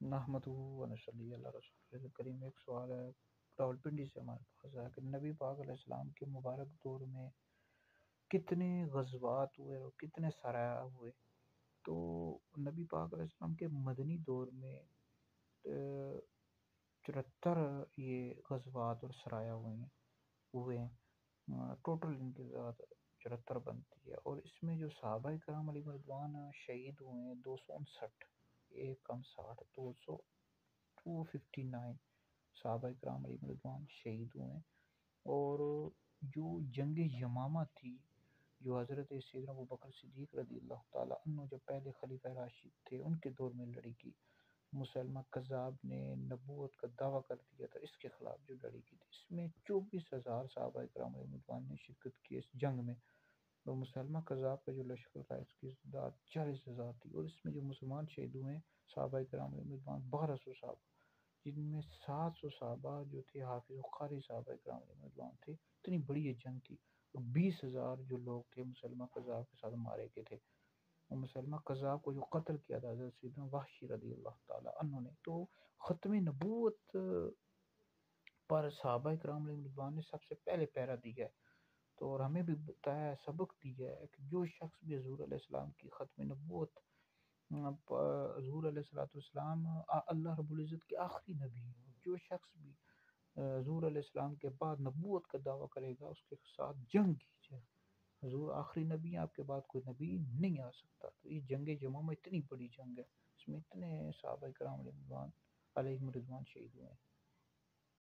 نحمدہ و نصلی اللہ رسول کریم۔ ایک سوال ہے راولپنڈی سے ہمارے پاس ہے کہ نبی پاک علیہ السلام کے مبارک دور میں کتنے غزوات ہوئے اور کتنے سرایا ہوئے؟ تو نبی پاک علیہ السلام کے مدنی دور میں 74 یہ غزوات اور سرایا ہوئے ہیں، ٹوٹل ان کی ذات 74 بنتی ہے، اور اس میں جو صحابہ کرام علی مردوان شہید ہوئے ہیں 259، ایک کم 60، 259 صحابہ کرام علی مردوان شہید ہوئے ہیں۔ اور جو جنگ یمامہ تھی، جو حضرت سیدنا ابوبکر صدیق رضی اللہ تعالیٰ عنہ جب پہلے خلیفہ راشد تھے ان کے دور میں لڑی کی، مسلمہ کذاب نے نبوت کا دعویٰ کر دیا تھا، اس کے خلاف جو لڑی کی تھی، اس میں 24,000 صحابہ کرام علیہ مردوان نے شرکت کی اس جنگ میں۔ اور مسلمہ کذاب کا جو لشکر تھا اس کی تعداد 40,000 تھی، اور اس میں جو مسلمان شہید ہوئے ہیں صحابہ کرام علیہ مردوان 1200 صحابہ، جن میں 700 صحابہ جو تھے حافظ و قاری صحابہ کرام علیہ مردوان تھے۔ اتنی بڑی یہ جنگ تھی، اور 20,000 جو لوگ تھے مسلمہ کذاب کے ساتھ مارے گئے تھے، اور مسلمہ کذاب کو جو قتل کیا تھا حضرت سیدنا وحشی رضی اللہ تعالیٰ عنہ نے۔ تو ختم نبوت پر صحابہ کرام علیہ رضوان نے سب سے پہلے پہرا دیا ہے، تو اور ہمیں بھی بتایا ہے، سبق دیا ہے کہ جو شخص بھی حضور علیہ السلام کی ختم نبوت، حضور علیہ الصلوۃ والسلام اللہ رب العزت کے آخری نبی ہیں، جو شخص بھی حضور علیہ السلام کے بعد نبوت کا دعویٰ کرے گا اس کے ساتھ جنگ کی جائے۔ حضور آخری نبی ہیں، آپ کے بعد کوئی نبی نہیں آ سکتا۔ تو یہ جنگ یمامہ اتنی بڑی جنگ ہے، اس میں اتنے صحابہ کرام علیہ رضوان شہید ہوئے ہیں۔